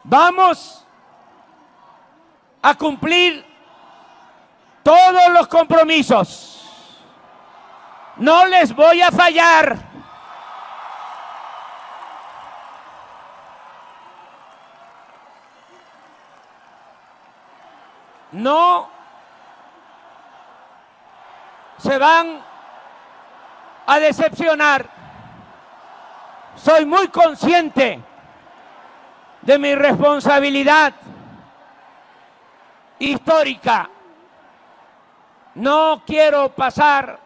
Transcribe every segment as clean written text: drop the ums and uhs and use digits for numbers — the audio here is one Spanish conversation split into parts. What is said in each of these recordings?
Vamos a cumplir todos los compromisos. No les voy a fallar. No se van a decepcionar. Soy muy consciente de mi responsabilidad histórica. No quiero pasar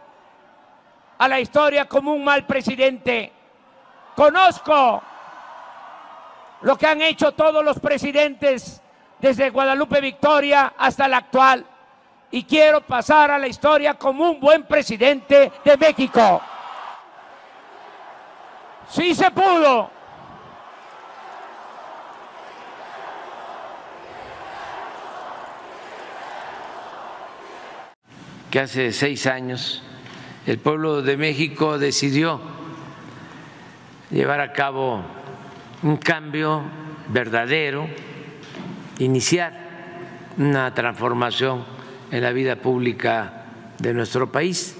a la historia como un mal presidente. Conozco lo que han hecho todos los presidentes desde Guadalupe Victoria hasta la actual, y quiero pasar a la historia como un buen presidente de México. Sí se pudo. Que hace 6 años el pueblo de México decidió llevar a cabo un cambio verdadero, iniciar una transformación en la vida pública de nuestro país,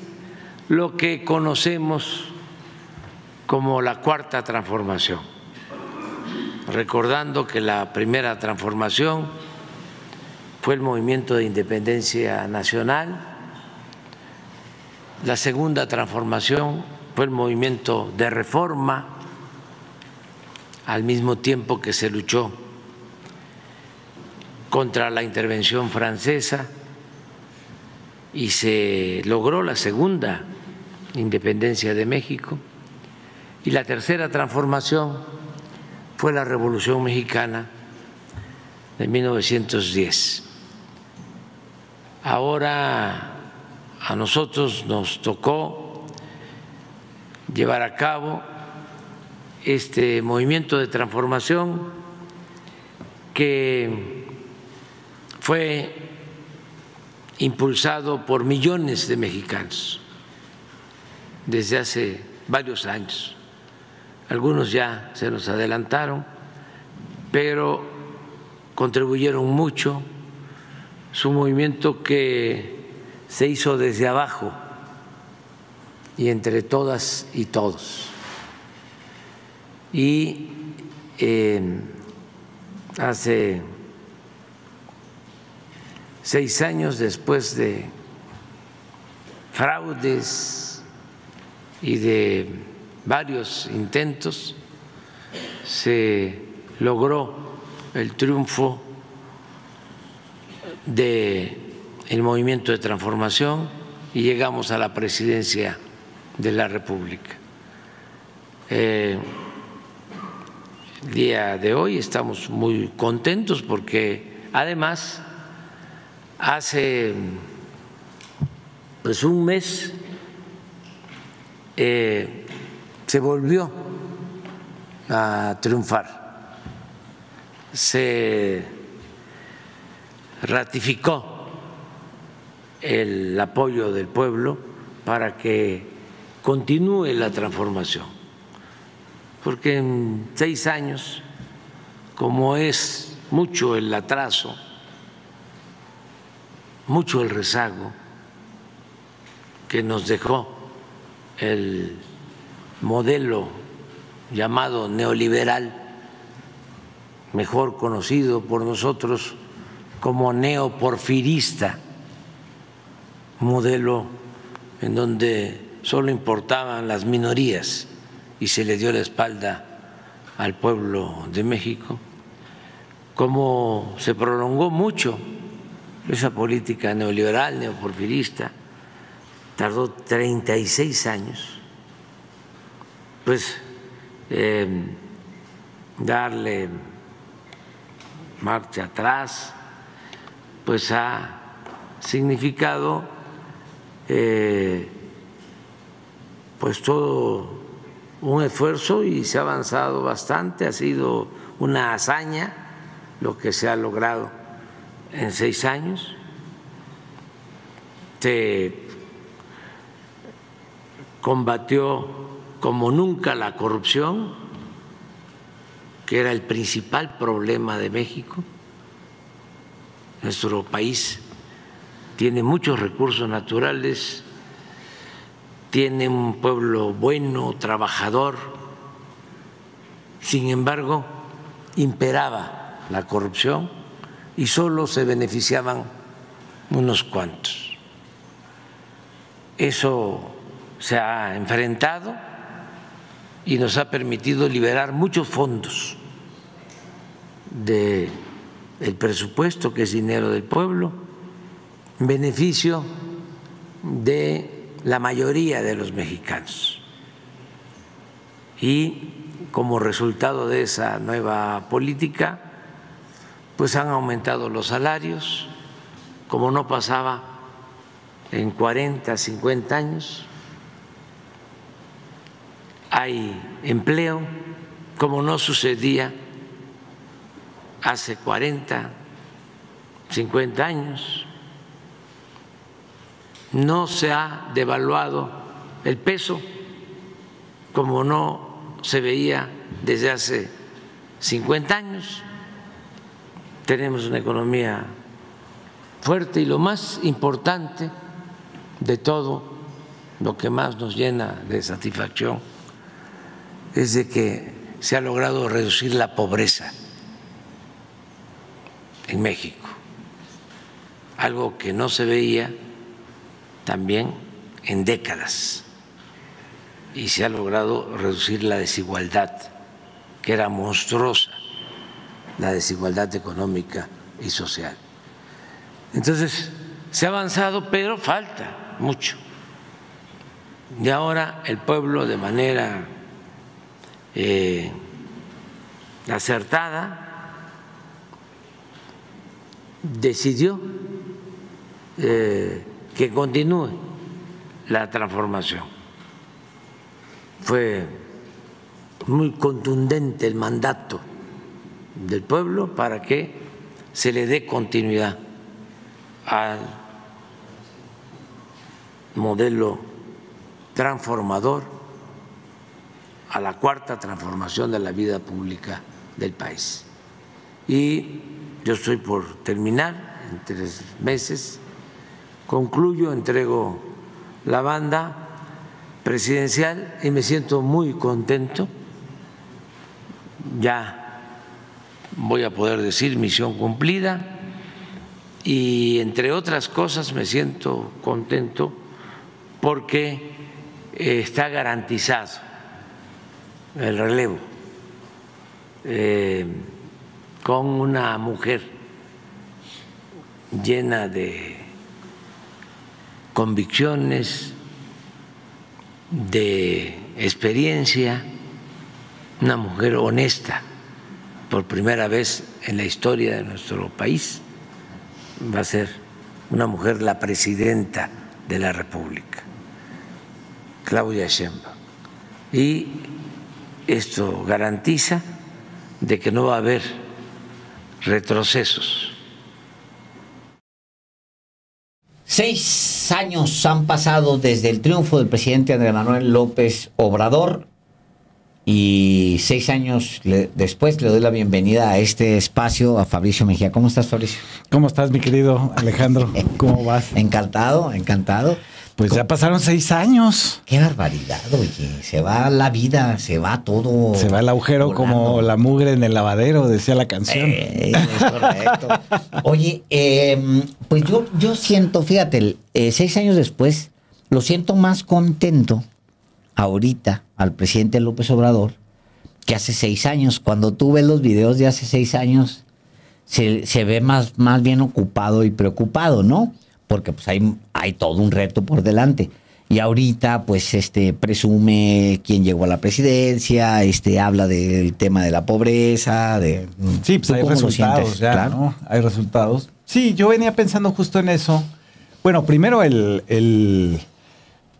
lo que conocemos como la Cuarta Transformación, recordando que la primera transformación fue el movimiento de independencia nacional, la segunda transformación fue el movimiento de reforma, al mismo tiempo que se luchó contra la intervención francesa y se logró la segunda independencia de México. Y la tercera transformación fue la Revolución Mexicana de 1910. Ahora a nosotros nos tocó llevar a cabo este movimiento de transformación que fue impulsado por millones de mexicanos desde hace varios años. Algunos ya se nos adelantaron, pero contribuyeron mucho. Es un movimiento que se hizo desde abajo y entre todas y todos. Y hace 6 años, después de fraudes y de varios intentos, se logró el triunfo del movimiento de transformación y llegamos a la presidencia de la República. El día de hoy estamos muy contentos porque además hace pues un mes se volvió a triunfar, se ratificó el apoyo del pueblo para que continúe la transformación, porque en 6 años, como es mucho el atraso, mucho el rezago que nos dejó el modelo llamado neoliberal, mejor conocido por nosotros como neoporfirista, modelo en donde solo importaban las minorías y se le dio la espalda al pueblo de México. Como se prolongó mucho esa política neoliberal, neoporfirista, tardó 36 años, pues darle marcha atrás, pues ha significado pues todo un esfuerzo y se ha avanzado bastante, ha sido una hazaña lo que se ha logrado en 6 años. Se combatió como nunca la corrupción, que era el principal problema de México. Nuestro país tiene muchos recursos naturales, tiene un pueblo bueno, trabajador. Sin embargo, imperaba la corrupción y solo se beneficiaban unos cuantos. Eso se ha enfrentado y nos ha permitido liberar muchos fondos del presupuesto, que es dinero del pueblo, en beneficio de la mayoría de los mexicanos. Y como resultado de esa nueva política, pues han aumentado los salarios, como no pasaba en 40, 50 años. Hay empleo, como no sucedía hace 40, 50 años. No se ha devaluado el peso, como no se veía desde hace 50 años. Tenemos una economía fuerte y lo más importante de todo, lo que más nos llena de satisfacción, es de que se ha logrado reducir la pobreza en México, algo que no se veía también en décadas, y se ha logrado reducir la desigualdad, que era monstruosa, la desigualdad económica y social. Entonces, se ha avanzado, pero falta mucho. Y ahora el pueblo, de manera acertada, decidió que continúe la transformación. Fue muy contundente el mandato del pueblo para que se le dé continuidad al modelo transformador, a la cuarta transformación de la vida pública del país. Y yo estoy por terminar en 3 meses, concluyo, entrego la banda presidencial y me siento muy contento. Ya voy a poder decir misión cumplida, y entre otras cosas me siento contento porque está garantizado el relevo con una mujer llena de convicciones, de experiencia, una mujer honesta. Por primera vez en la historia de nuestro país va a ser una mujer la presidenta de la República, Claudia Sheinbaum. Y esto garantiza de que no va a haber retrocesos. 6 años han pasado desde el triunfo del presidente Andrés Manuel López Obrador, y 6 años después le doy la bienvenida a este espacio a Fabricio Mejía. ¿Cómo estás, Fabricio? ¿Cómo estás, mi querido Alejandro? ¿Cómo vas? Encantado, encantado. Pues ya pasaron 6 años. Qué barbaridad, oye. Se va la vida, se va todo. Se va el agujero volando, como la mugre en el lavadero, decía la canción. Es correcto. Oye, pues yo siento, fíjate, 6 años después, lo siento más contento ahorita al presidente López Obrador que hace 6 años. Cuando tú ves los videos de hace 6 años, se ve más bien ocupado y preocupado, ¿no? Porque pues hay todo un reto por delante. Y ahorita, pues, presume quién llegó a la presidencia, habla del tema de la pobreza, de... Sí, pues hay resultados ya, claro, ¿no? Hay resultados. Sí, yo venía pensando justo en eso. Bueno, primero el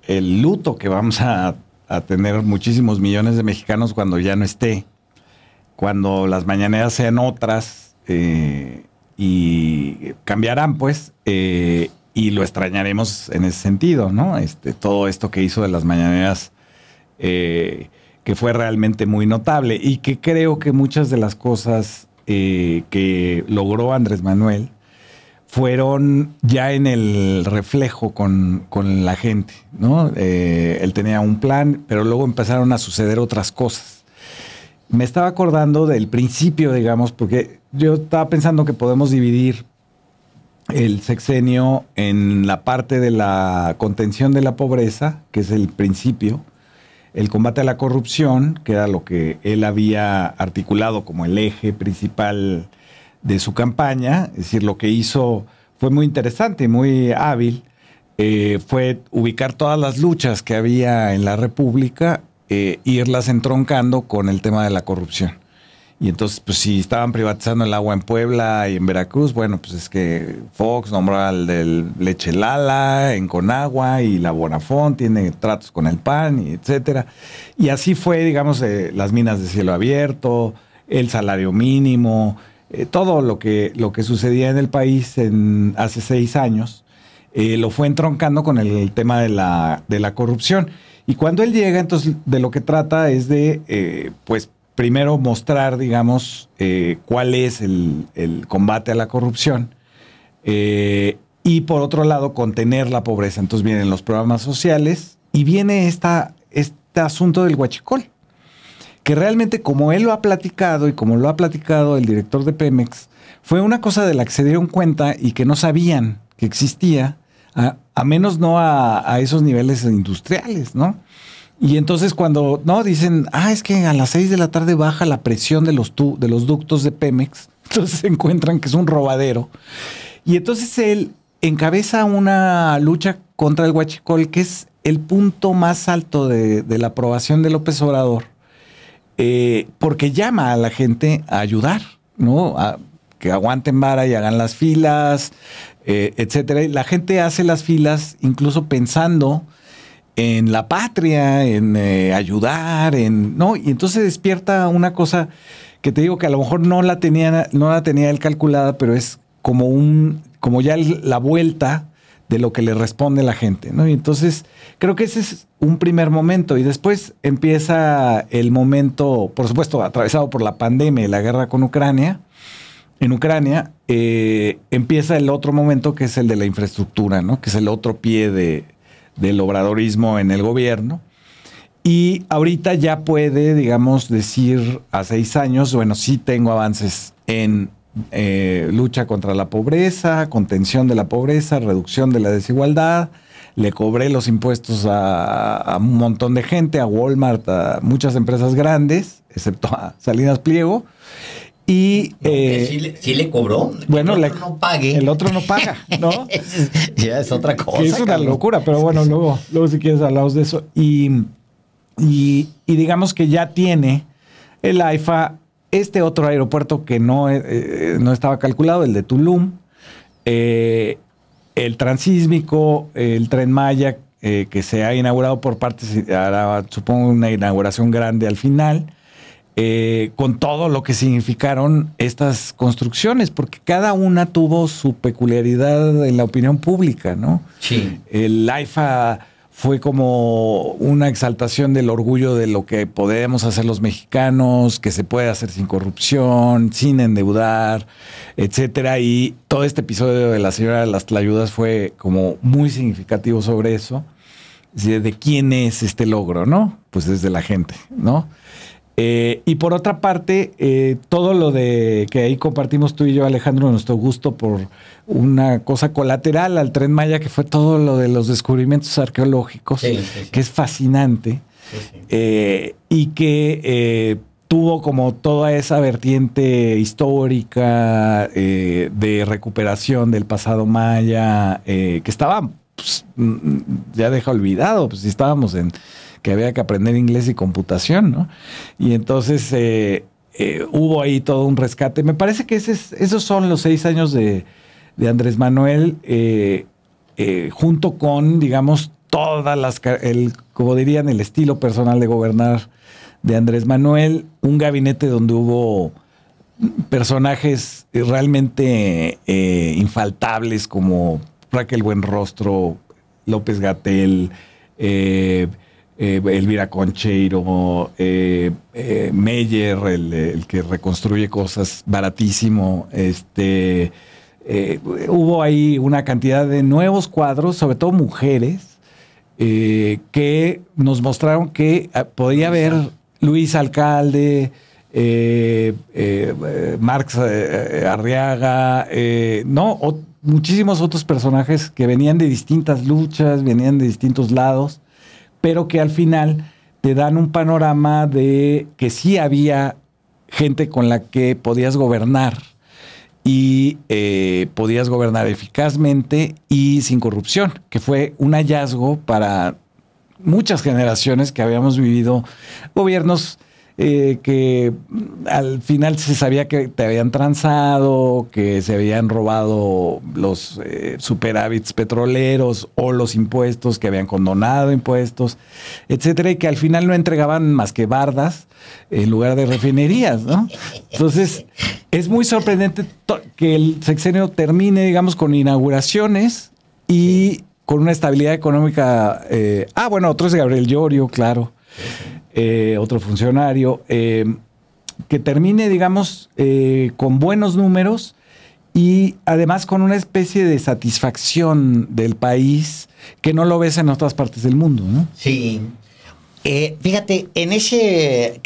luto que vamos a tener muchísimos millones de mexicanos cuando ya no esté, cuando las mañaneras sean otras, y cambiarán, pues, y lo extrañaremos en ese sentido, ¿no? Todo esto que hizo de las mañaneras que fue realmente muy notable y que creo que muchas de las cosas que logró Andrés Manuel fueron ya en el reflejo con la gente, ¿no? Él tenía un plan, pero luego empezaron a suceder otras cosas. Me estaba acordando del principio, digamos, porque yo estaba pensando que podemos dividir el sexenio en la parte de la contención de la pobreza, que es el principio, el combate a la corrupción, que era lo que él había articulado como el eje principal de su campaña. Es decir, lo que hizo fue muy interesante y muy hábil. Fue ubicar todas las luchas que había en la República, irlas entroncando con el tema de la corrupción. Y entonces, pues si estaban privatizando el agua en Puebla y en Veracruz, bueno, pues es que Fox nombró al del Leche Lala en Conagua y la Bonafont tiene tratos con el PAN, y etcétera. Y así fue, digamos, las minas de cielo abierto, el salario mínimo, todo lo que sucedía en el país hace 6 años, lo fue entroncando con el tema de la corrupción. Y cuando él llega, entonces, de lo que trata es de, pues, primero mostrar, digamos, cuál es el combate a la corrupción y, por otro lado, contener la pobreza. Entonces vienen los programas sociales y viene este asunto del huachicol, que realmente, como él lo ha platicado y como lo ha platicado el director de Pemex, fue una cosa de la que se dieron cuenta y que no sabían que existía, a menos no a esos niveles industriales, ¿no? Y entonces cuando dicen, es que a las 6 de la tarde baja la presión de los ductos de Pemex, entonces se encuentran que es un robadero. Y entonces él encabeza una lucha contra el huachicol, que es el punto más alto de la aprobación de López Obrador, porque llama a la gente a ayudar, ¿no? A que aguanten vara y hagan las filas, etcétera. Y la gente hace las filas incluso pensando en la patria, en ayudar, ¿no? Y entonces despierta una cosa que te digo que a lo mejor no la tenía él calculada, pero es como ya la vuelta de lo que le responde la gente, ¿no? Y entonces creo que ese es un primer momento. Y después empieza el momento, por supuesto, atravesado por la pandemia y la guerra con Ucrania. En Ucrania empieza el otro momento, que es el de la infraestructura, ¿no? Que es el otro pie del obradorismo en el gobierno. Y ahorita ya puede, digamos, decir a 6 años, bueno, sí tengo avances en lucha contra la pobreza, contención de la pobreza, reducción de la desigualdad. Le cobré los impuestos a un montón de gente, a Walmart, a muchas empresas grandes, excepto a Salinas Pliego. Y sí le cobró. Bueno, el otro no pague. El otro no paga, ¿no? Ya es otra cosa. Que es una locura, pero bueno, luego si quieres hablamos de eso. Y digamos que ya tiene el AIFA este otro aeropuerto que no estaba calculado, el de Tulum, el transísmico, el Tren Maya, que se ha inaugurado por partes, hará, supongo, una inauguración grande al final. Con todo lo que significaron estas construcciones, porque cada una tuvo su peculiaridad en la opinión pública, ¿no? Sí. El AIFA fue como una exaltación del orgullo de lo que podemos hacer los mexicanos, que se puede hacer sin corrupción, sin endeudar, etcétera. Y todo este episodio de la señora de las Tlayudas fue como muy significativo sobre eso. ¿De quién es este logro, no? Pues desde la gente, ¿no? Y por otra parte, todo lo de que ahí compartimos tú y yo, Alejandro, nuestro gusto por una cosa colateral al Tren Maya, que fue todo lo de los descubrimientos arqueológicos, sí. Que es fascinante, sí. Y que tuvo como toda esa vertiente histórica de recuperación del pasado maya, que estaba, pues, ya deja olvidado, pues si estábamos que había que aprender inglés y computación, ¿no? Y entonces hubo ahí todo un rescate. Me parece que esos son los 6 años de Andrés Manuel, junto con, digamos, todas como dirían, el estilo personal de gobernar de Andrés Manuel, un gabinete donde hubo personajes realmente infaltables como Raquel Buenrostro, López-Gatell, Elvira Concheiro, Meyer, el que reconstruye cosas baratísimo. Hubo ahí una cantidad de nuevos cuadros, sobre todo mujeres, que nos mostraron que podía haber Luis Alcalde, Marx Arriaga, muchísimos otros personajes que venían de distintas luchas, venían de distintos lados, pero que al final te dan un panorama de que sí había gente con la que podías gobernar y podías gobernar eficazmente y sin corrupción, que fue un hallazgo para muchas generaciones que habíamos vivido gobiernos que al final se sabía que te habían transado, que se habían robado los superávits petroleros o los impuestos, que habían condonado impuestos, etcétera, y que al final no entregaban más que bardas en lugar de refinerías, ¿no? Entonces, es muy sorprendente que el sexenio termine, digamos, con inauguraciones y con una estabilidad económica. Otro es Gabriel Llorio, claro. Otro funcionario, que termine, digamos, con buenos números y además con una especie de satisfacción del país que no lo ves en otras partes del mundo, ¿no? Sí. Fíjate, en ese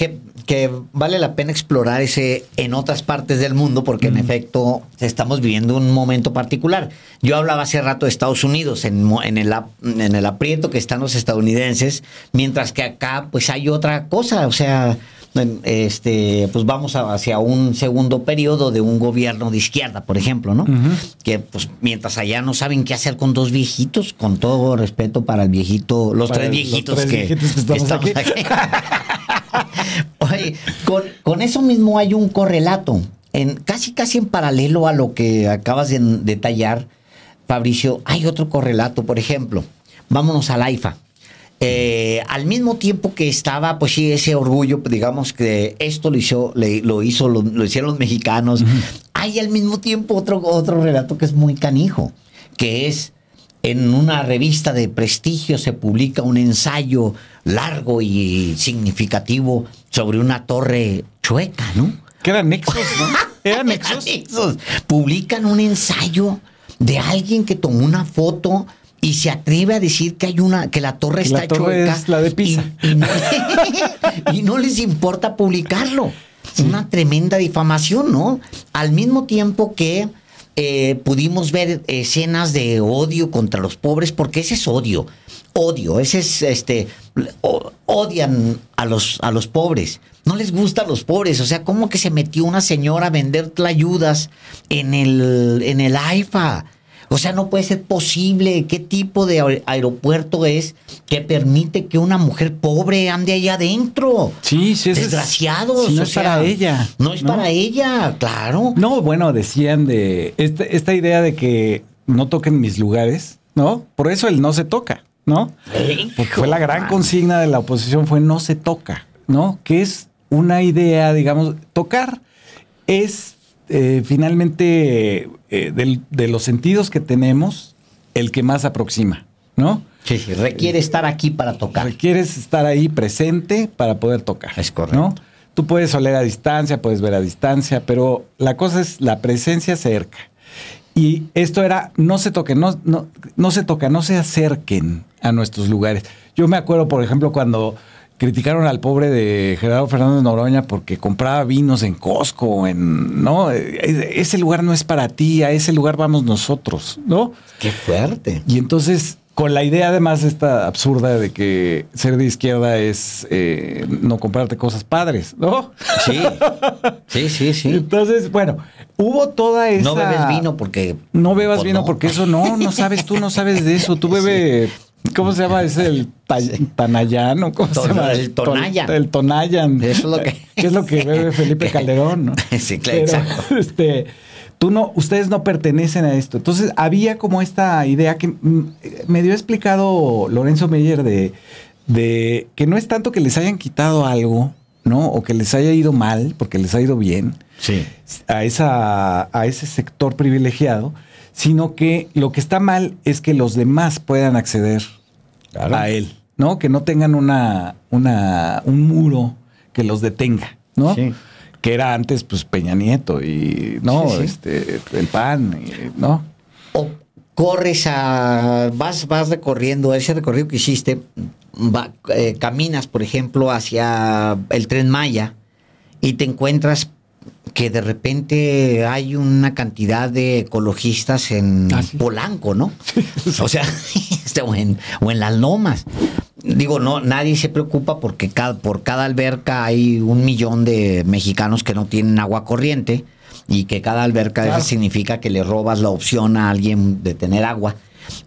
que vale la pena explorar ese en otras partes del mundo, porque en efecto estamos viviendo un momento particular. Yo hablaba hace rato de Estados Unidos, en el aprieto que están los estadounidenses, mientras que acá pues hay otra cosa, o sea, pues vamos hacia un segundo periodo de un gobierno de izquierda, por ejemplo, ¿no? Que pues mientras allá no saben qué hacer con dos viejitos, con todo respeto para el viejito, los tres viejitos que estamos aquí. Oye, con eso mismo hay un correlato, casi en paralelo a lo que acabas de detallar, Fabricio. Hay otro correlato, por ejemplo, vámonos al AIFA. Al mismo tiempo que estaba, pues sí, ese orgullo, digamos que esto lo hicieron los mexicanos. Hay al mismo tiempo otro relato que es muy canijo, que es en una revista de prestigio se publica un ensayo largo y significativo sobre una torre chueca, ¿no? Que eran nexos, ¿no? Eran nexos. Publican un ensayo de alguien que tomó una foto y se atreve a decir que que la torre está chueca. Es la de Pisa. Y no les importa publicarlo. Sí. Una tremenda difamación, ¿no? Al mismo tiempo que pudimos ver escenas de odio contra los pobres, porque ese es odio. Ese es odian a los pobres. No les gustan los pobres. O sea, ¿cómo que se metió una señora a vender tlayudas en el AIFA? O sea, no puede ser posible. ¿Qué tipo de aeropuerto es que permite que una mujer pobre ande allá adentro? Sí, desgraciados. No es para ella. No es para ella, claro. No, bueno, decían de esta idea de que no toquen mis lugares, ¿no? Por eso el no se toca, ¿no? Porque fue la gran consigna de la oposición, fue no se toca, ¿no? Que es una idea, digamos, tocar es finalmente de los sentidos que tenemos, el que más aproxima, ¿no? Sí, requiere estar aquí para tocar. Requieres estar ahí presente para poder tocar. Es correcto. ¿No? Tú puedes oler a distancia, puedes ver a distancia, pero la cosa es la presencia cerca. Y esto era, no se toquen, no se acerquen a nuestros lugares. Yo me acuerdo, por ejemplo, cuando criticaron al pobre de Gerardo Fernández Noroña porque compraba vinos en Costco, ¿no? Ese lugar no es para ti, a ese lugar vamos nosotros, ¿no? ¡Qué fuerte! Y entonces, con la idea además esta absurda de que ser de izquierda es no comprarte cosas padres, ¿no? Sí. Entonces, bueno, hubo toda esa... No bebes vino porque... No bebas vino porque eso no sabes, tú no sabes de eso. Tú bebes... Sí. ¿Cómo se llama? ¿Es el Tonayán o cómo se llama? El Tonayan. El Tonayan. Eso es lo que... ¿Qué es lo que bebe Felipe Calderón, no? Sí, claro, exacto. Ustedes no pertenecen a esto. Entonces, había como esta idea que me dio explicado Lorenzo Meyer de que no es tanto que les hayan quitado algo, ¿no? O que les haya ido mal, porque les ha ido bien. Sí. A ese sector privilegiado, sino que lo que está mal es que los demás puedan acceder a él, ¿no? Que no tengan un muro que los detenga, ¿no? Sí. Que era antes, pues, Peña Nieto y, ¿no? Sí. El PAN, ¿no? O corres vas recorriendo ese recorrido que hiciste, caminas, por ejemplo, hacia el Tren Maya y te encuentras que de repente hay una cantidad de ecologistas en Polanco, ¿no? O sea, o en Las Lomas. Digo, no, nadie se preocupa porque por cada alberca hay 1 millón de mexicanos que no tienen agua corriente y que cada alberca eso significa que le robas la opción a alguien de tener agua.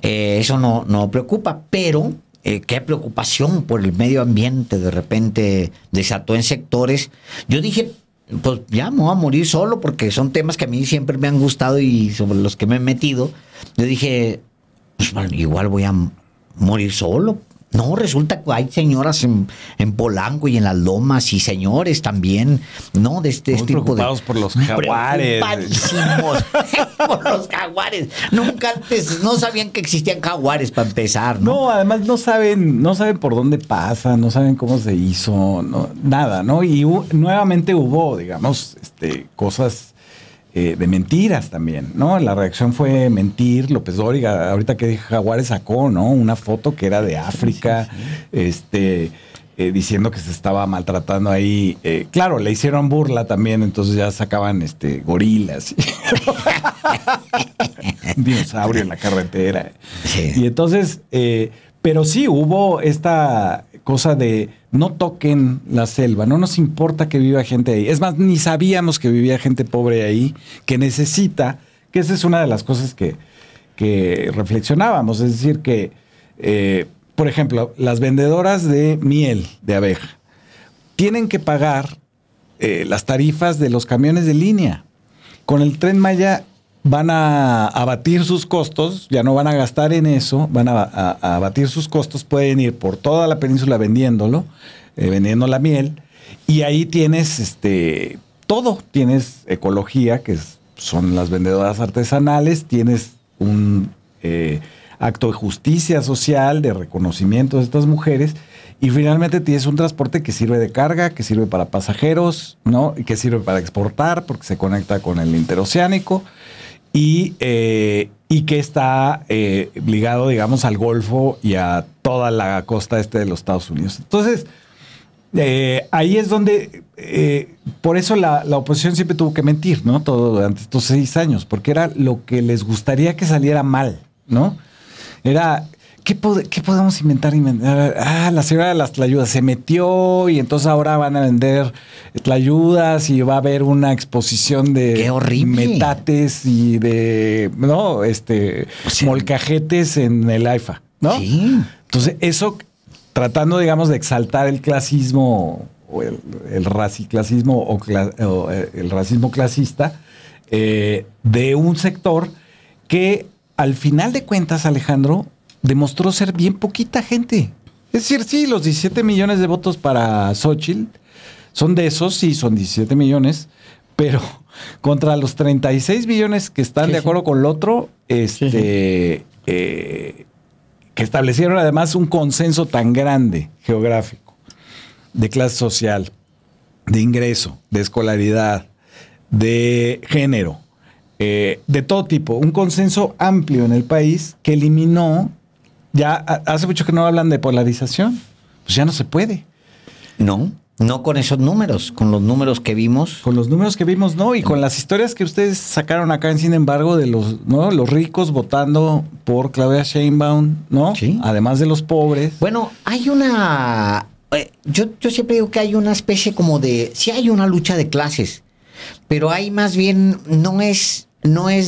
Eso no preocupa, pero qué preocupación por el medio ambiente de repente desató en sectores. Yo dije, pues ya me voy a morir solo porque son temas que a mí siempre me han gustado y sobre los que me he metido. Yo dije, pues bueno, igual voy a morir solo. No, resulta que hay señoras en Polanco y en Las Lomas y señores también, ¿no? De este tipo preocupados por los jaguares. Preocupadísimos por los jaguares. Nunca antes, no sabían que existían jaguares para empezar, ¿no? No, además no saben por dónde pasa, no saben cómo se hizo, nada, ¿no? Y nuevamente hubo, digamos, cosas de mentiras también, ¿no? La reacción fue mentir. López Dóriga, ahorita que dije jaguares, sacó, ¿no? Una foto que era de África, diciendo que se estaba maltratando ahí. Claro, le hicieron burla también, entonces ya sacaban gorilas. Un dinosaurio en la carretera. Sí. Y entonces, pero sí hubo esta cosa de no toquen la selva, no nos importa que viva gente ahí. Es más, ni sabíamos que vivía gente pobre ahí, que necesita, que esa es una de las cosas que reflexionábamos. Es decir, que, por ejemplo, las vendedoras de miel de abeja tienen que pagar las tarifas de los camiones de línea. Con el Tren Maya van a abatir sus costos, ya no van a gastar en eso, van a abatir sus costos, pueden ir por toda la península vendiendo la miel, y ahí tienes todo, tienes ecología, que son las vendedoras artesanales, tienes un acto de justicia social, de reconocimiento de estas mujeres, y finalmente tienes un transporte que sirve de carga, que sirve para pasajeros, ¿no? Y que sirve para exportar, porque se conecta con el interoceánico, y que está ligado, digamos, al Golfo y a toda la costa de los Estados Unidos. Entonces, ahí es donde, por eso la oposición siempre tuvo que mentir, ¿no? Todo durante estos 6 años, porque era lo que les gustaría que saliera mal, ¿no? Era, ¿qué podemos inventar? La señora de las tlayudas se metió y entonces ahora van a vender tlayudas y va a haber una exposición de metates y de, ¿no? Molcajetes en el AIFA, ¿no? Sí. Entonces, eso tratando, digamos, de exaltar el clasismo o el raciclasismo o el racismo clasista de un sector que, al final de cuentas, Alejandro, demostró ser bien poquita gente. Es decir, sí, los 17 millones de votos para Xóchitl son de esos, sí, son 17 millones, pero contra los 36 millones que están de acuerdo con el otro, que establecieron además un consenso tan grande geográfico, de clase social, de ingreso, de escolaridad, de género, de todo tipo, un consenso amplio en el país que eliminó. Ya hace mucho que no hablan de polarización, pues ya no se puede. No con esos números, con los números que vimos. Con los números que vimos, no, y con las historias que ustedes sacaron acá en Sin Embargo de los ricos votando por Claudia Sheinbaum, ¿no? Sí. Además de los pobres. Bueno, hay una... Yo siempre digo que hay una especie como de... Sí hay una lucha de clases, pero hay más bien... No es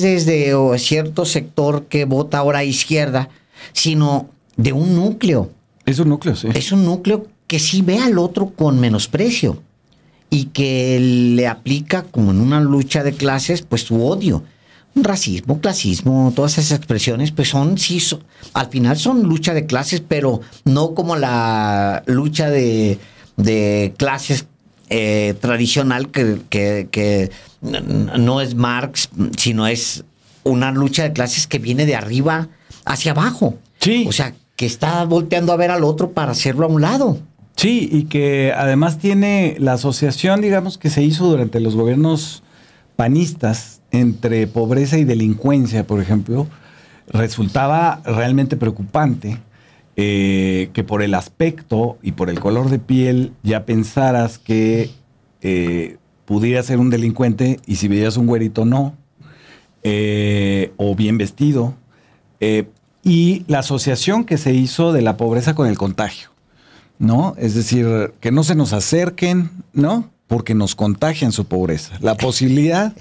desde cierto sector que vota ahora a izquierda, sino de un núcleo. Es un núcleo, sí. Es un núcleo que sí ve al otro con menosprecio y que le aplica, como en una lucha de clases, pues su odio. Racismo, clasismo, todas esas expresiones, pues al final son lucha de clases, pero no como la lucha de clases tradicional que no es Marx, sino es una lucha de clases que viene de arriba hacia abajo. Sí. O sea, que está volteando a ver al otro para hacerlo a un lado. Sí, y que además tiene la asociación, digamos, que se hizo durante los gobiernos panistas entre pobreza y delincuencia, por ejemplo, resultaba realmente preocupante que por el aspecto y por el color de piel ya pensaras que pudiera ser un delincuente y si veías un güerito no, o bien vestido, y la asociación que se hizo de la pobreza con el contagio, ¿no? Es decir, que no se nos acerquen, ¿no? Porque nos contagian su pobreza. La posibilidad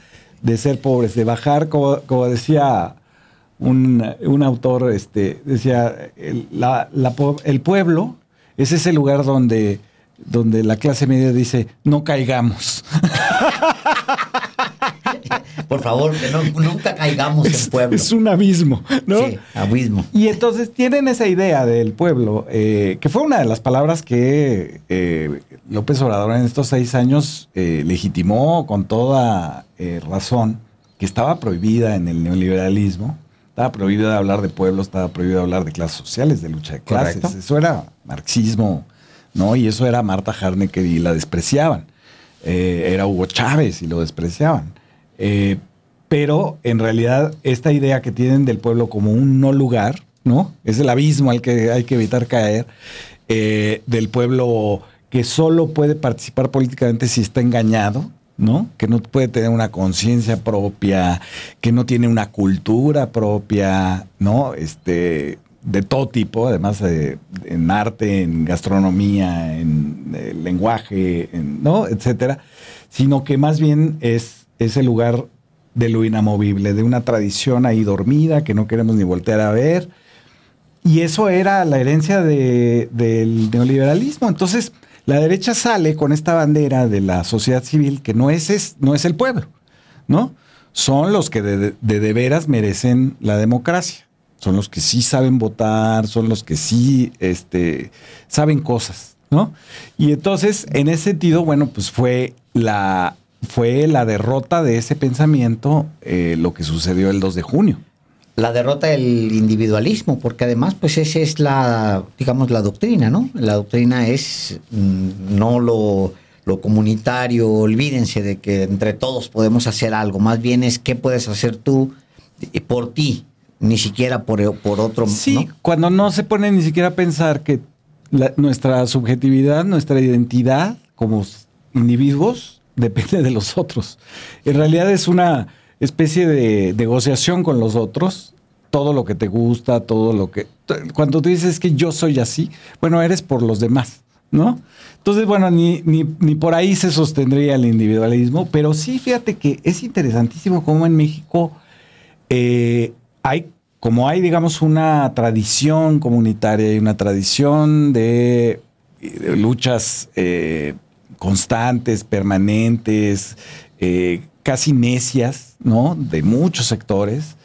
de ser pobres, de bajar, como decía un autor, decía, el pueblo es ese lugar donde la clase media dice, no caigamos. Por favor, que nunca caigamos en pueblo. Es un abismo, ¿no? Sí, abismo. Y entonces tienen esa idea del pueblo, que fue una de las palabras que López Obrador en estos 6 años legitimó con toda razón, que estaba prohibida en el neoliberalismo. Estaba prohibido hablar de pueblos, estaba prohibido hablar de clases sociales, de lucha de clases. Correcto. Eso era marxismo, ¿no? Y eso era Marta Harnecker y la despreciaban. Era Hugo Chávez y lo despreciaban. Pero en realidad esta idea que tienen del pueblo como un no lugar, ¿no? Es el abismo al que hay que evitar caer, del pueblo que solo puede participar políticamente si está engañado, ¿no? Que no puede tener una conciencia propia, que no tiene una cultura propia, ¿no? De todo tipo, además en arte, en gastronomía, en lenguaje, ¿no? Etcétera, sino que más bien es ese lugar de lo inamovible, de una tradición ahí dormida que no queremos ni voltear a ver. Y eso era la herencia del neoliberalismo. Entonces, la derecha sale con esta bandera de la sociedad civil que no es el pueblo, ¿no? Son los que de veras merecen la democracia. Son los que sí saben votar, son los que sí saben cosas, ¿no? Y entonces, en ese sentido, bueno, pues fue la derrota de ese pensamiento lo que sucedió el 2 de junio. La derrota del individualismo, porque además, pues esa es la doctrina, ¿no? La doctrina es no lo comunitario, olvídense de que entre todos podemos hacer algo, más bien es qué puedes hacer tú por ti, ni siquiera por otro. Sí, ¿no? Cuando no se pone ni siquiera a pensar que nuestra subjetividad, nuestra identidad como individuos depende de los otros. En realidad es una especie de negociación con los otros, todo lo que te gusta, todo lo que... Cuando tú dices que yo soy así, bueno, eres por los demás, ¿no? Entonces, bueno, ni por ahí se sostendría el individualismo, pero sí, fíjate que es interesantísimo cómo en México hay, digamos, una tradición comunitaria y una tradición de luchas constantes, permanentes, casi necias, ¿no? De muchos sectores.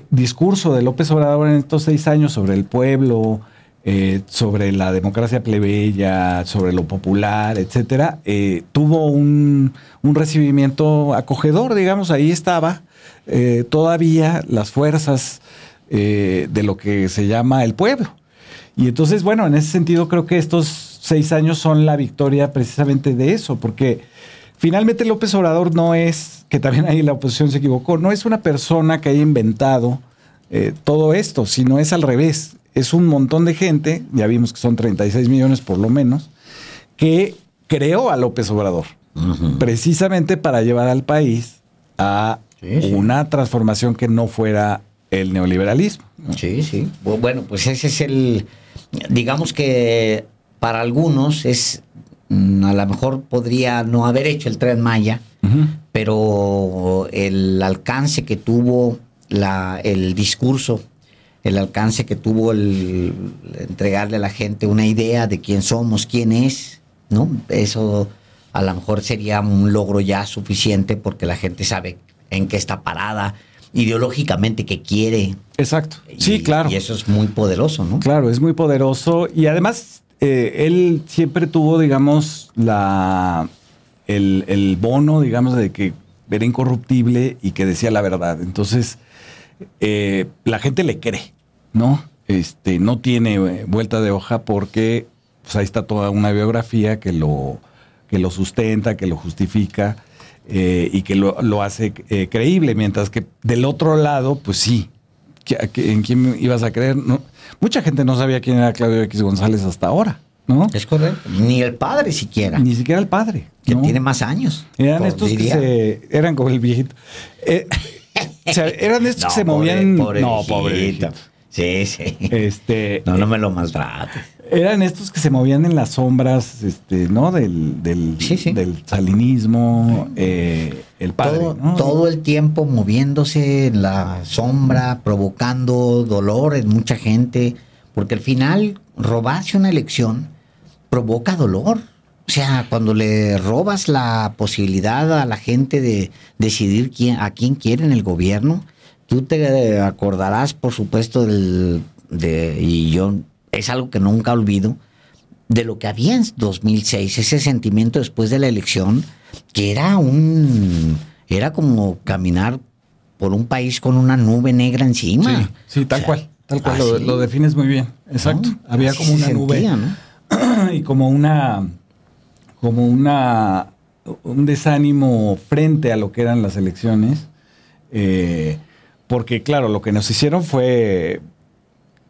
Discurso de López Obrador en estos 6 años sobre el pueblo, sobre la democracia plebeya, sobre lo popular, etcétera, tuvo un recibimiento acogedor, digamos. Ahí estaba todavía las fuerzas de lo que se llama el pueblo. Y entonces, bueno, en ese sentido creo que estos 6 años son la victoria precisamente de eso, porque finalmente López Obrador no es, que también ahí la oposición se equivocó, no es una persona que haya inventado todo esto, sino es al revés. Es un montón de gente, ya vimos que son 36 millones por lo menos, que creó a López Obrador, precisamente para llevar al país a una transformación que no fuera el neoliberalismo, ¿no? Sí, sí. Bueno, pues ese es digamos que para algunos es, a lo mejor podría no haber hecho el Tren Maya, pero el alcance que tuvo el discurso, el alcance que tuvo el entregarle a la gente una idea de quién somos, quién es, ¿no? Eso a lo mejor sería un logro ya suficiente porque la gente sabe en qué está parada, ideológicamente qué quiere. Exacto. Sí, claro. Y eso es muy poderoso, ¿no? Claro, es muy poderoso. Y además, él siempre tuvo, digamos, el bono, digamos, de que era incorruptible y que decía la verdad. Entonces, la gente le cree, ¿no? No tiene vuelta de hoja porque pues ahí está toda una biografía que lo sustenta, que lo justifica y que lo hace creíble, mientras que del otro lado, pues sí, ¿en quién ibas a creer? No, mucha gente no sabía quién era Claudio X González hasta ahora, ¿no? Es correcto. Ni el padre siquiera. Ni siquiera el padre. Que ¿no? tiene más años. Eran estos que eran como el viejito. O sea, eran estos que se movían. Pobre viejito. Sí. No me lo maltrates. Eran estos que se movían en las sombras, ¿no? Del salinismo, el padre. Todo el tiempo moviéndose en la sombra, provocando dolor en mucha gente, porque al final robarse una elección provoca dolor. O sea, cuando le robas la posibilidad a la gente de decidir a quién quiere en el gobierno, tú te acordarás, por supuesto, y yo es algo que nunca olvido, de lo que había en 2006, ese sentimiento después de la elección, que era como caminar por un país con una nube negra encima. Sí, tal cual lo defines muy bien, exacto. ¿No? Había como una nube, ¿no? Y como un desánimo frente a lo que eran las elecciones, porque claro, lo que nos hicieron fue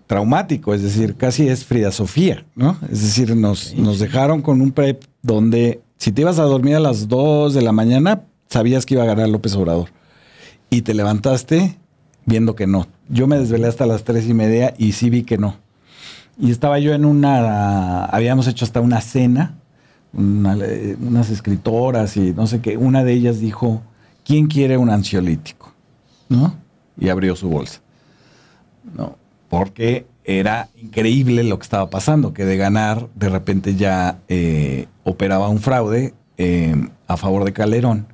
traumático, es decir, casi es Frida Sofía, ¿no? Es decir, nos dejaron con un prep donde si te ibas a dormir a las 2 de la mañana, sabías que iba a ganar López Obrador. Y te levantaste viendo que no. Yo me desvelé hasta las 3:30 y sí vi que no. Y estaba yo habíamos hecho hasta una cena, unas escritoras y no sé qué. Una de ellas dijo, ¿quién quiere un ansiolítico? ¿No? Y abrió su bolsa. No. Porque era increíble lo que estaba pasando, que de ganar, de repente ya operaba un fraude a favor de Calderón.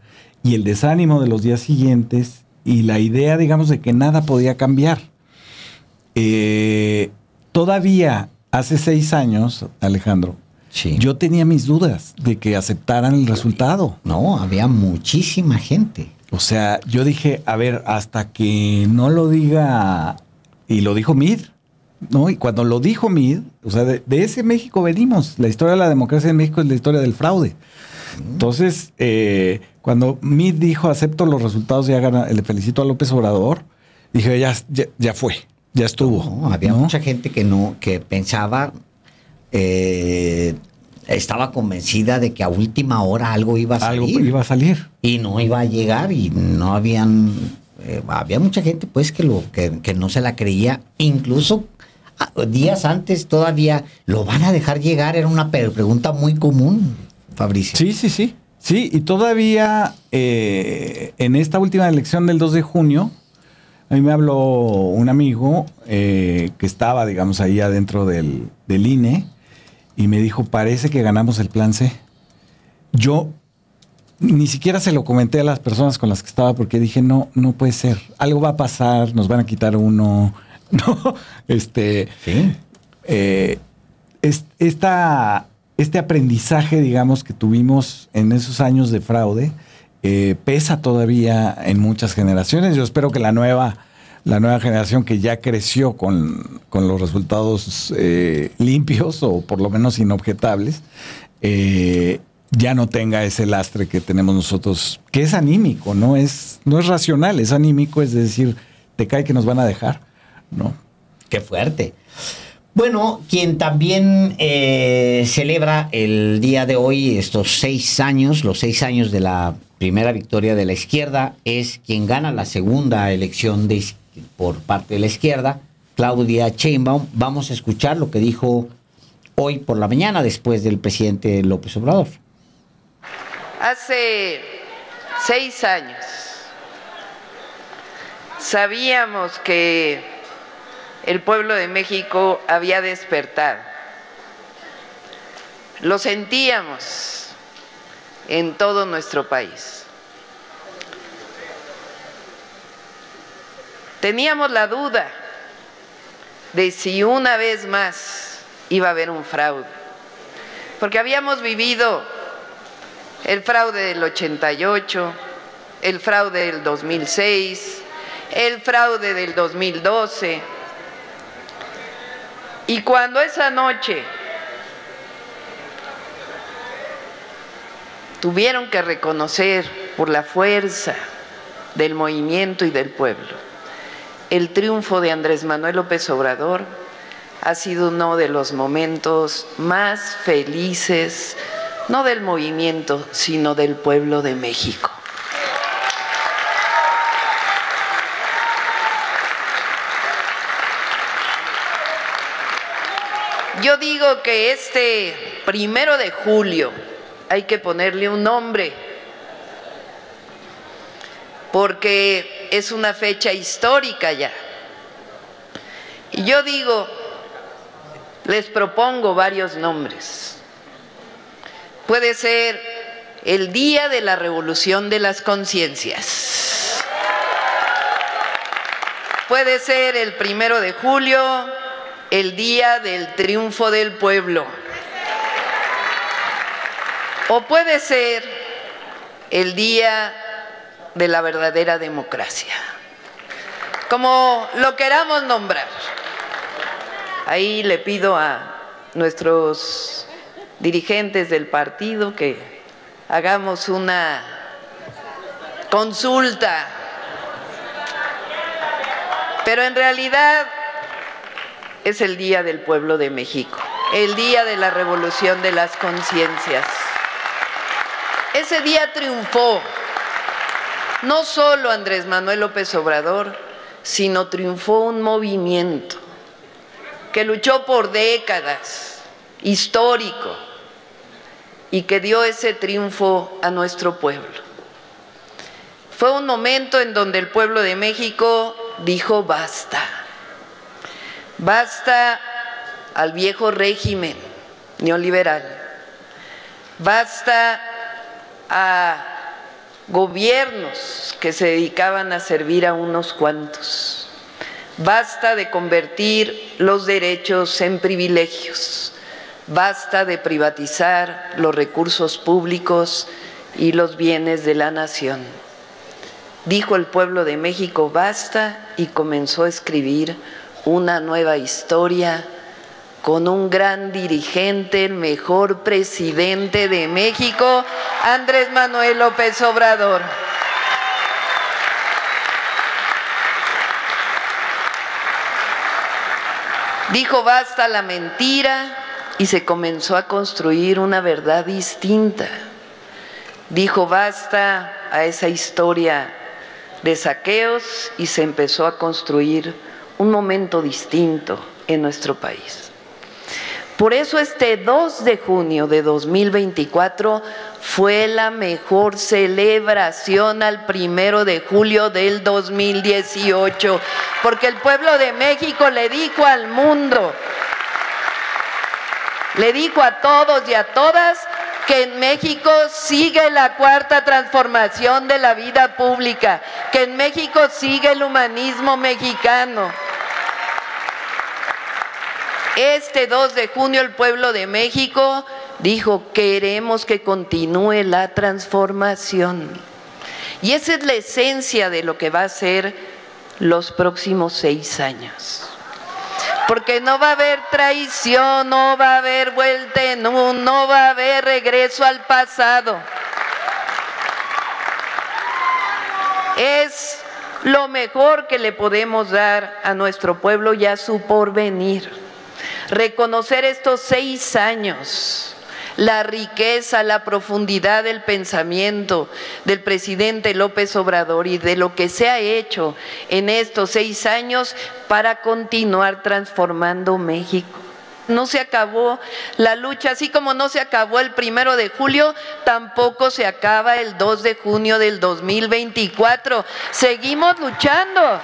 Y el desánimo de los días siguientes y la idea, digamos, de que nada podía cambiar. Todavía hace 6 años, Alejandro, sí, yo tenía mis dudas de que aceptaran el resultado. No, había muchísima gente. O sea, yo dije, a ver, hasta que no lo diga... Y lo dijo Meade, ¿no? Y cuando lo dijo Meade, o sea, de ese México venimos. La historia de la democracia en México es la historia del fraude. Entonces, cuando Meade dijo, acepto los resultados y le felicito a López Obrador, dije, ya fue, ya estuvo. No, había mucha gente que pensaba, estaba convencida de que a última hora algo iba a salir. Algo iba a salir. Y no iba a llegar y no habían... había mucha gente pues que no se la creía, incluso días antes todavía lo van a dejar llegar, era una pregunta muy común, Fabricio. Sí, y todavía en esta última elección del 2 de junio, a mí me habló un amigo que estaba, digamos, ahí adentro del INE y me dijo, parece que ganamos el plan C. Yo ni siquiera se lo comenté a las personas con las que estaba porque dije, no puede ser. Algo va a pasar, nos van a quitar uno. No, ¿sí? Este aprendizaje, digamos, que tuvimos en esos años de fraude, pesa todavía en muchas generaciones. Yo espero que la nueva generación que ya creció con los resultados limpios o por lo menos inobjetables, ya no tenga ese lastre que tenemos nosotros, que es anímico, no es racional, es anímico, es decir, te cae que nos van a dejar, ¿no? Qué fuerte. Bueno, quien también celebra el día de hoy estos 6 años, los 6 años de la primera victoria de la izquierda, es quien gana la segunda elección por parte de la izquierda, Claudia Sheinbaum. Vamos a escuchar lo que dijo hoy por la mañana después del presidente López Obrador. Hace 6 años sabíamos que el pueblo de México había despertado. Lo sentíamos en todo nuestro país. Teníamos la duda de si una vez más iba a haber un fraude, porque habíamos vivido el fraude del 88, el fraude del 2006, el fraude del 2012, Y cuando esa noche tuvieron que reconocer por la fuerza del movimiento y del pueblo el triunfo de Andrés Manuel López Obrador, ha sido uno de los momentos más felices, no del movimiento, sino del pueblo de México. Yo digo que este 1 de julio hay que ponerle un nombre, porque es una fecha histórica ya. Y yo digo, les propongo varios nombres. Puede ser el Día de la Revolución de las Conciencias. Puede ser el 1 de julio, el Día del Triunfo del Pueblo. O puede ser el Día de la Verdadera Democracia. Como lo queramos nombrar. Ahí le pido a nuestros dirigentes del partido que hagamos una consulta. Pero en realidad es el Día del Pueblo de México, el Día de la Revolución de las Conciencias. Ese día triunfó no solo Andrés Manuel López Obrador, sino triunfó un movimiento que luchó por décadas, histórico, y que dio ese triunfo a nuestro pueblo. Fue un momento en donde el pueblo de México dijo basta. Basta al viejo régimen neoliberal. Basta a gobiernos que se dedicaban a servir a unos cuantos. Basta de convertir los derechos en privilegios. Basta de privatizar los recursos públicos y los bienes de la nación. Dijo el pueblo de México basta y comenzó a escribir una nueva historia con un gran dirigente, el mejor presidente de México, Andrés Manuel López Obrador. Dijo basta a la mentira y se comenzó a construir una verdad distinta. Dijo basta a esa historia de saqueos y se empezó a construir un momento distinto en nuestro país. Por eso este 2 de junio de 2024 fue la mejor celebración al 1 de julio del 2018, porque el pueblo de México le dijo al mundo, le dijo a todos y a todas que en México sigue la cuarta transformación de la vida pública, que en México sigue el humanismo mexicano. Este 2 de junio el pueblo de México dijo, queremos que continúe la transformación. Y esa es la esencia de lo que va a ser los próximos 6 años. Porque no va a haber traición, no va a haber vuelta en un, no va a haber regreso al pasado. Es lo mejor que le podemos dar a nuestro pueblo y a su porvenir. Reconocer estos 6 años, la riqueza, la profundidad del pensamiento del presidente López Obrador y de lo que se ha hecho en estos 6 años para continuar transformando México. No se acabó la lucha, así como no se acabó el 1 de julio, tampoco se acaba el 2 de junio del 2024. Seguimos luchando.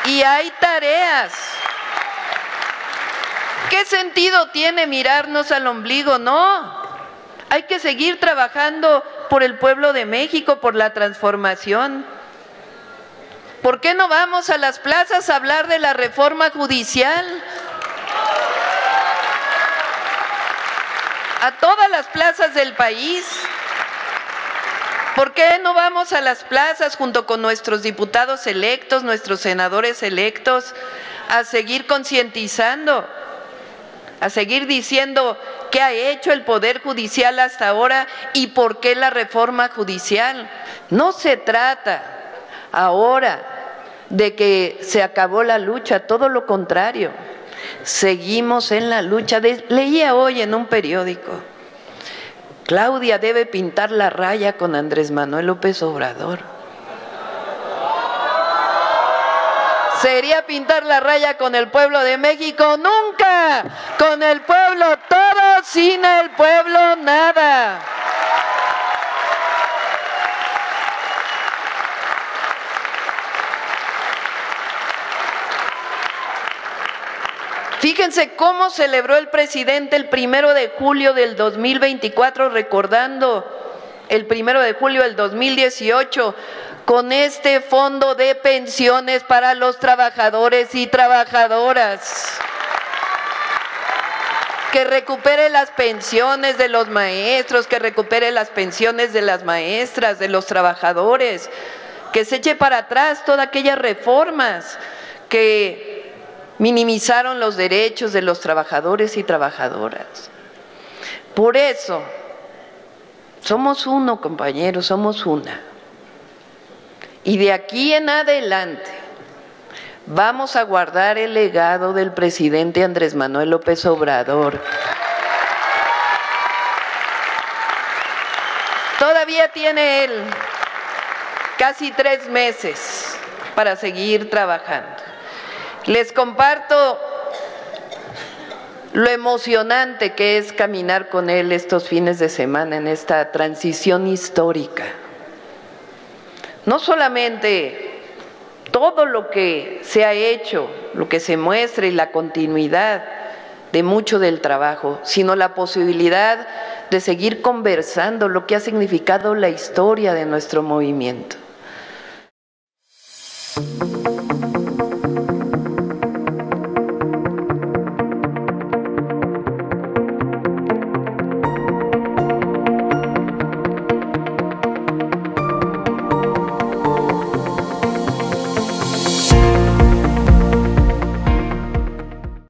Y hay tareas. ¿Qué sentido tiene mirarnos al ombligo? No. Hay que seguir trabajando por el pueblo de México, por la transformación. ¿Por qué no vamos a las plazas a hablar de la reforma judicial? A todas las plazas del país. ¿Por qué no vamos a las plazas junto con nuestros diputados electos, nuestros senadores electos, a seguir concientizando, a seguir diciendo qué ha hecho el Poder Judicial hasta ahora y por qué la reforma judicial? No se trata ahora de que se acabó la lucha, todo lo contrario, seguimos en la lucha. Leía hoy en un periódico: Claudia debe pintar la raya con Andrés Manuel López Obrador. ¿Sería pintar la raya con el pueblo de México? ¡Nunca! Con el pueblo todo, sin el pueblo nada. Fíjense cómo celebró el presidente el 1 de julio del 2024, recordando el 1 de julio del 2018, con este fondo de pensiones para los trabajadores y trabajadoras. Que recupere las pensiones de los maestros, que recupere las pensiones de las maestras, de los trabajadores, que se eche para atrás todas aquellas reformas que minimizaron los derechos de los trabajadores y trabajadoras. Por eso, somos uno, compañeros, somos una. Y de aquí en adelante vamos a guardar el legado del presidente Andrés Manuel López Obrador. Todavía tiene él casi 3 meses para seguir trabajando. Les comparto lo emocionante que es caminar con él estos fines de semana en esta transición histórica. No solamente todo lo que se ha hecho, lo que se muestra y la continuidad de mucho del trabajo, sino la posibilidad de seguir conversando lo que ha significado la historia de nuestro movimiento.